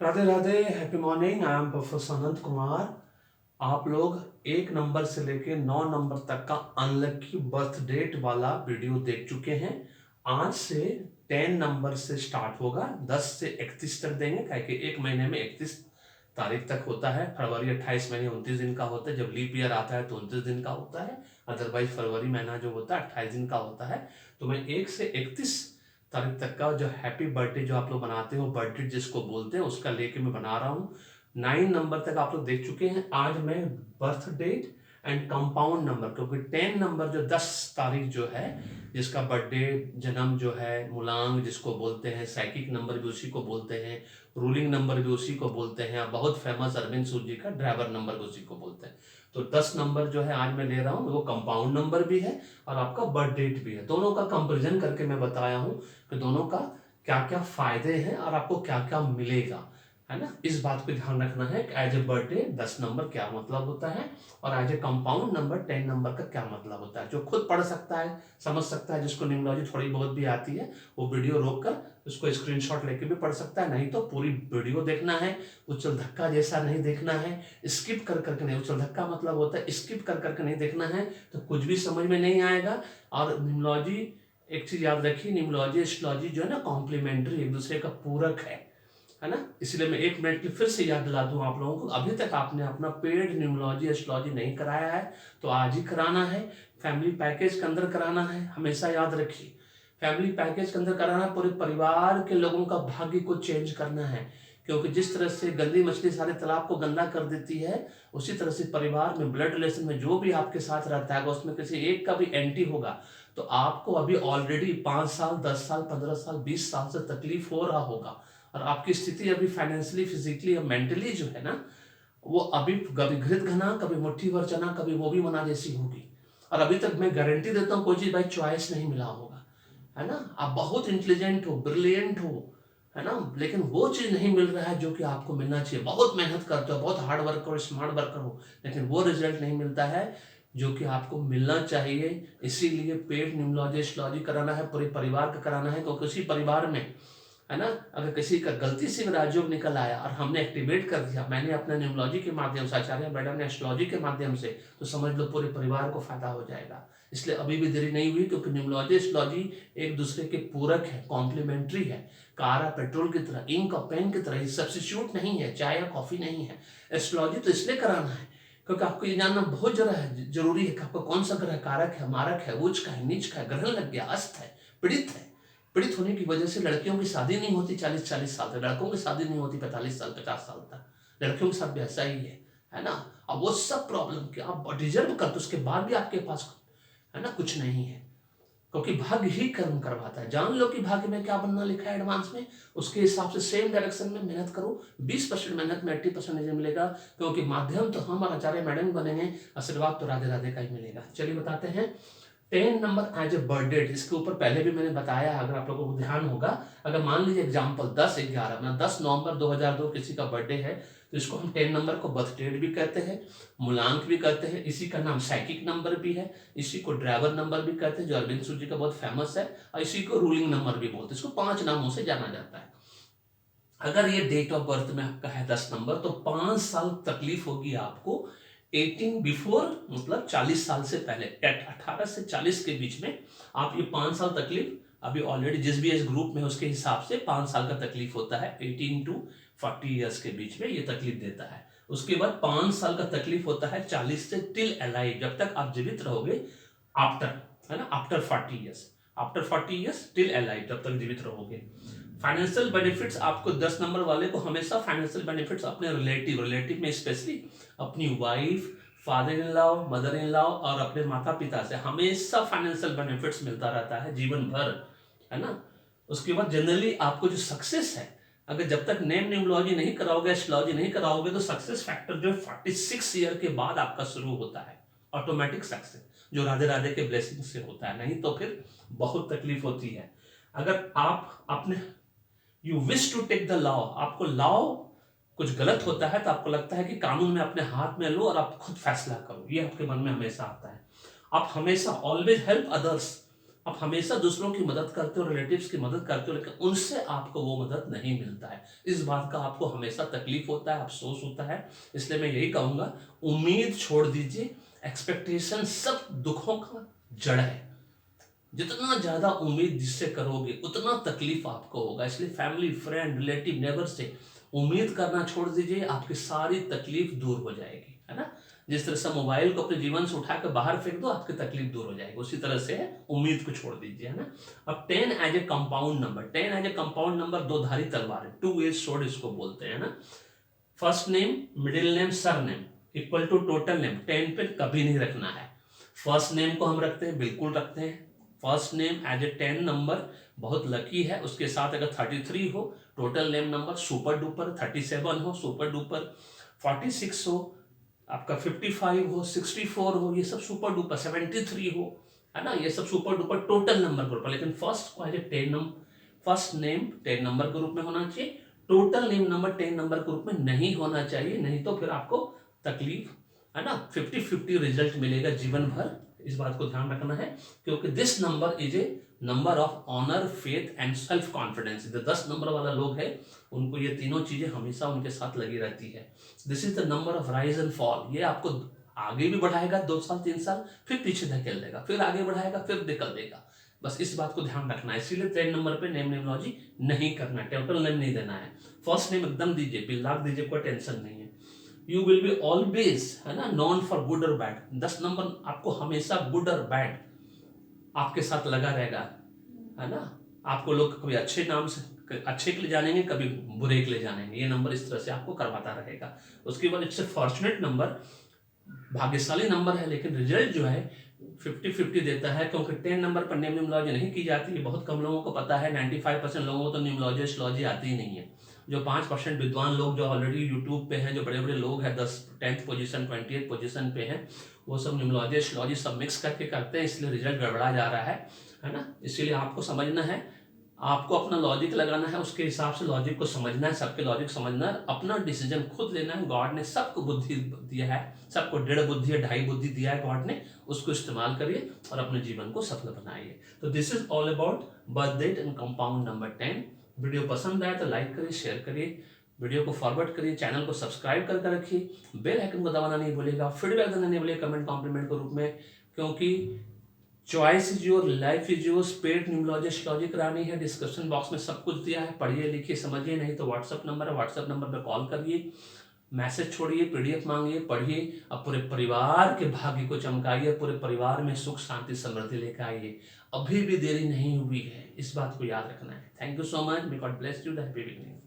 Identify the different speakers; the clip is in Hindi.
Speaker 1: Radhe Radhe, happy morning. I am professor Anant Kumar. आप लोग 1 नंबर से लेके 9 नंबर तक का अनलकी बर्थ डेट वाला वीडियो देख चुके हैं। आज से 10 नंबर से स्टार्ट होगा, 10 से 31 तक देंगे, क्या कि एक महीने में 31 तारीख तक होता है। फरवरी 28 महीने 29 दिन का होता है, जब लीप ईयर आता है तो 29 दिन का होता है। अदरवाइज फरवरी महीना जो होता है 28 दिन का होता है। तो मैं 1 से 31 तारीख तक का जो हैप्पी बर्थडे जो आप लोग बनाते हो, बर्थडे जिसको बोलते हैं, उसका लेके मैं बना रहा हूँ। 9 नंबर तक आप लोग देख चुके हैं। आज मैं birth date and compound number, क्योंकि 10 नंबर जो 10 तारीख जो है, जिसका बर्थडे जन्म जो है, मूलांक जिसको बोलते हैं, साइकिक नंबर भी उसी को बोलते हैं, रूलिंग नंबर भी उसी को बोलते हैं, बहुत फेमस अरविंद सूद जी का ड्राइवर नंबर भी उसी को बोलते हैं। तो 10 नंबर जो है आज मैं ले रहा हूँ, वो कंपाउंड नंबर भी है और आपका बर्थ डेट भी है। दोनों का कंपेरिजन करके मैं बताया हूँ कि दोनों का क्या क्या फायदे हैं और आपको क्या क्या मिलेगा, है ना। इस बात को ध्यान रखना है कि एज ए बर्थडे 10 नंबर क्या मतलब होता है और as a compound number 10 number का क्या मतलब होता है। जो खुद पढ़ सकता है, समझ सकता है, जिसको न्यूमरोलॉजी थोड़ी बहुत भी आती है, वो वीडियो रोक कर उसको स्क्रीनशॉट लेके भी पढ़ सकता है। नहीं तो पूरी वीडियो देखना है, उछल धक्का जैसा नहीं देखना है, स्किप कर करके नहीं। उछल धक्का मतलब होता है स्किप कर करके नहीं देखना है, तो कुछ भी समझ में नहीं आएगा। और न्यूमरोलॉजी, एक चीज याद रखिए, न्यूमरोलॉजी एस्ट्रोलॉजी जो है ना, कॉम्प्लीमेंट्री, एक दूसरे का पूरक है ना। इसलिए मैं 1 मिनट के फिर से याद दिला दूं आप लोगों को, अभी तक आपने अपना पेड न्यूमरोलॉजी एस्ट्रोलॉजी नहीं कराया है तो आज ही कराना है। फैमिली पैकेज के अंदर कराना है, हमेशा याद रखिए। फैमिली पैकेज के अंदर कराना है, पूरे परिवार के लोगों का भाग्य को चेंज करना है। क्योंकि जिस तरह से गंदी मछली सारे तालाब को गंदा कर देती है, उसी तरह से परिवार में, ब्लड रिलेशन में जो भी आपके साथ रहता है, उसमें किसी एक का भी एंटी होगा तो आपको अभी ऑलरेडी 5 साल 10 साल 15 साल 20 साल से तकलीफ हो रहा होगा। और आपकी स्थिति अभी फाइनेंशियली, फिजिकली और मेंटली जो है ना, वो अभी कभी घृत घना, कभी मुट्ठी भर चना, कभी वो भी मना जैसी होगी। और अभी तक मैं गारंटी देता हूँ कोई चीज भाई चॉइस नहीं मिला होगा, है ना। आप बहुत इंटेलिजेंट हो, ब्रिलियंट हो, है ना, लेकिन वो चीज नहीं मिल रहा है जो कि आपको मिलना चाहिए। बहुत मेहनत करते हो, बहुत हार्ड वर्कर हो, स्मार्ट वर्कर हो, लेकिन वो रिजल्ट नहीं मिलता है जो कि आपको मिलना चाहिए। इसीलिए पेड न्यूमरोलॉजी एस्ट्रोलॉजी कराना है, पूरे परिवार का कराना है, क्योंकि उसी परिवार में, है ना, अगर किसी का गलती से भी राजयोग निकल आया और हमने एक्टिवेट कर दिया, मैंने अपने न्यूमरोलॉजी के माध्यम से, आचार्य मैडम ने एस्ट्रोलॉजी के माध्यम से, तो समझ लो पूरे परिवार को फायदा हो जाएगा। इसलिए अभी भी देरी नहीं हुई, क्योंकि न्यूमरोलॉजी एस्ट्रोलॉजी एक दूसरे के पूरक है, कॉम्प्लीमेंट्री है। कार पेट्रोल की तरह, इंक और पेन की तरह, सब्स्टिट्यूट नहीं है, चाय या कॉफी नहीं है। एस्ट्रोलॉजी तो इसलिए कराना है क्योंकि आपको ये जानना बहुत जरूरी है कि आपको कौन सा ग्रह कारक है, मारक है, उच्च का है, नीच का है, ग्रहण लग गया, अस्त है, पीड़ित है। पीड़ित होने की वजह से लड़कियों की शादी नहीं होती 40-40 साल तक, लड़कों की शादी नहीं होती 45 साल 50 साल तक। लड़कियों के साथ भी ऐसा ही है ना। अब वो सब प्रॉब्लम कि आप डिजर्व करते, उसके बाद भी आपके पास, है ना, कुछ नहीं है, क्योंकि भाग्य ही कर्म करवाता है। जान लो कि भाग्य में क्या बनना लिखा है एडवांस में, उसके हिसाब से सेम डायरेक्शन में मेहनत करो। 20% मेहनत में 80% नहीं मिलेगा, क्योंकि माध्यम तो हम और आचार्य मैडम बनेंगे, आशीर्वाद तो राधे राधे का ही मिलेगा। चलिए बताते हैं 10 number as a birth date. इसके ऊपर पहले भी मैंने बताया, अगर आप लोगों को ध्यान होगा। अगर मान लीजिए एग्जाम्पल 10/11 मतलब 10 नवंबर 2002 किसी का बर्थडे है, तो इसको हम 10 नंबर को बर्थ डेट भी कहते हैं, मूलांक भी कहते हैं। इसी का नाम साइकिक नंबर भी है, इसी को ड्राइवर नंबर भी कहते हैं, जो अरविंद सूद जी का बहुत फेमस है, और इसी को रूलिंग नंबर भी बोलते हैं। इसको 5 नामों से जाना जाता है। अगर ये डेट ऑफ बर्थ में आपका है 10 नंबर, तो 5 साल तकलीफ होगी आपको 18 बिफोर, मतलब 40 साल से पहले, 18 से 40 के बीच में आप ये 5 साल तकलीफ, अभी ऑलरेडी जिस भी एज ग्रुप में उसके हिसाब से 5 साल का तकलीफ होता है, 18 to 40 ईयर्स के बीच में ये तकलीफ देता है। उसके बाद 5 साल का तकलीफ होता है 40 से टिल अलाइव, जब तक आप जीवित रहोगे, आफ्टर, है ना, after 40 years, after 40 years till alive, जब तक जीवित रहोगे। फाइनेंशियल बेनिफिट्स आपको 10 नंबर वाले को हमेशा फाइनेंशियल बेनिफिट्स अपने रिलेटिव में, स्पेशली अपनी wife, father in law, mother in law और अपने माता पिता से हमेशा फाइनेंशियल बेनिफिट्स मिलता रहता है जीवन भर, है ना। उसके बाद जनरली आपको जो सक्सेस है, अगर जब तक नेम न्यूमरोलॉजी नहीं कराओगे, एस्ट्रोलॉजी नहीं कराओगे, तो सक्सेस फैक्टर जो 46 ईयर के बाद आपका शुरू होता है, ऑटोमेटिक सक्सेस, जो राधे राधे के ब्लेसिंग से होता है। नहीं तो फिर बहुत तकलीफ होती है। अगर आप अपने you wish to take the law, आपको लॉ कुछ गलत होता है तो आपको लगता है कि कानून में अपने हाथ में लो और आप खुद फैसला करो, ये आपके मन में हमेशा आता है। आप हमेशा ऑलवेज हेल्प अदर्स, आप हमेशा दूसरों की मदद करते हो, रिलेटिव्स की मदद करते हो, लेकिन उनसे आपको वो मदद नहीं मिलता है। इस बात का आपको हमेशा तकलीफ होता है, अफसोस होता है। इसलिए मैं यही कहूँगा, उम्मीद छोड़ दीजिए। एक्सपेक्टेशन सब दुखों का जड़ है। जितना ज़्यादा उम्मीद जिससे करोगे उतना तकलीफ आपको होगा। इसलिए फैमिली, फ्रेंड, रिलेटिव, नेबर से उम्मीद करना छोड़ दीजिए, आपकी सारी तकलीफ दूर हो जाएगी, है ना। जिस तरह से मोबाइल को अपने जीवन से उठा कर बाहर फेंक दो, आपकी तकलीफ दूर हो जाएगी, उसी तरह से उम्मीद को छोड़ दीजिए, है ना। अब 10 as a compound number, 10 as a compound number, दो धारी तलवार है, टू एज स्वॉर्ड इसको बोलते हैं ना। First name, middle name, surname equal to total name. 10 पे कभी नहीं रखना है। फर्स्ट नेम को हम रखते हैं, बिल्कुल रखते हैं। First name as a 10 number बहुत लकी है। उसके साथ अगर 33 हो, total name number super duper, 37 हो सुपर डुपर, 46 हो आपका, 55 हो, 64 हो, ये सब सुपर डुपर, 73 हो, है ना, ये सब super duper total number group है। लेकिन फर्स्ट को as a 10 number, first name 10 number group में होना चाहिए, total name number 10 number group में नहीं होना चाहिए, नहीं तो फिर आपको तकलीफ, है ना, 50-50 रिजल्ट मिलेगा जीवन भर। इस बात को ध्यान रखना है, क्योंकि this number is a number of honour, faith and self confidence. जो 10 नंबर वाला लोग है, उनको ये तीनों चीजें हमेशा उनके साथ लगी रहती है। This is the number of rise and fall. ये आपको आगे भी बढ़ाएगा 2 साल 3 साल, फिर पीछे धकेल देगा, फिर आगे बढ़ाएगा, फिर निकल देगा। बस इस बात को ध्यान रखना है। इसीलिए 10 नंबर पे नेम नेमोलॉजी नहीं करना है, टोटल नेम नहीं देना है। फर्स्ट नेम एकदम दीजिए, बिल्लाक दीजिए, कोई टेंशन नहीं है। यू विल बी ऑलवेज, है ना, नॉन फॉर गुड और बैड। 10 नंबर आपको हमेशा गुड और बैड आपके साथ लगा रहेगा, है ना। आपको लोग कभी अच्छे नाम से, अच्छे के लिए जानेंगे, कभी बुरे के लिए जानेंगे। ये नंबर इस तरह से आपको करवाता रहेगा। उसके बाद इट्स ए फॉर्चुनेट नंबर, भाग्यशाली नंबर है, लेकिन रिजल्ट जो है 50-50 देता है, क्योंकि 10 नंबर पर नेम न्यूमरोलॉजी नहीं की जाती है। बहुत कम लोगों को पता है, 95% लोगों को तो न्यूमरोलॉजी एस्ट्रोलॉजी आती ही नहीं है। जो 5% विद्वान लोग जो ऑलरेडी यूट्यूब पे हैं, जो बड़े बड़े लोग हैं, 10th पोजीशन 20th पोजीशन पे हैं, वो सब न्यूमरोलॉजी एस्ट्रोलॉजी सब मिक्स करके करते हैं, इसलिए रिजल्ट गड़बड़ा जा रहा है ना। इसीलिए आपको समझना है, आपको अपना लॉजिक लगाना है, उसके हिसाब से लॉजिक को समझना है, सबके लॉजिक समझना है, अपना डिसीजन खुद लेना है। गॉड ने सबको बुद्धि दिया है, सबको 1.5 बुद्धि या 2.5 बुद्धि दिया है गॉड ने, उसको इस्तेमाल करिए और अपने जीवन को सफल बनाइए। तो this is all about birth date and compound number 10। Video पसंद आए तो लाइक करिए, शेयर करिए, वीडियो को फॉरवर्ड करिए, चैनल को सब्सक्राइब करके रखिए, बेल आइकन को दबाना नहीं भूलिएगा, फीडबैक देना नहीं भूलिएगा कमेंट कॉम्प्लीमेंट के रूप में, क्योंकि choice is your, life is your. Paid numerology astrology करानी है, डिस्क्रिप्शन बॉक्स में सब कुछ दिया है, पढ़िए लिखिए समझिए। नहीं तो व्हाट्सअप नंबर है, व्हाट्सअप नंबर पर कॉल करिए, मैसेज छोड़िए, पीडीएफ मांगिए, पढ़िए, अब पूरे परिवार के भाग्य को चमकाइए, पूरे परिवार में सुख शांति समृद्धि लेकर आइए। अभी भी देरी नहीं हुई है, इस बात को याद रखना है। Thank you so much, may God bless you, happy beginning.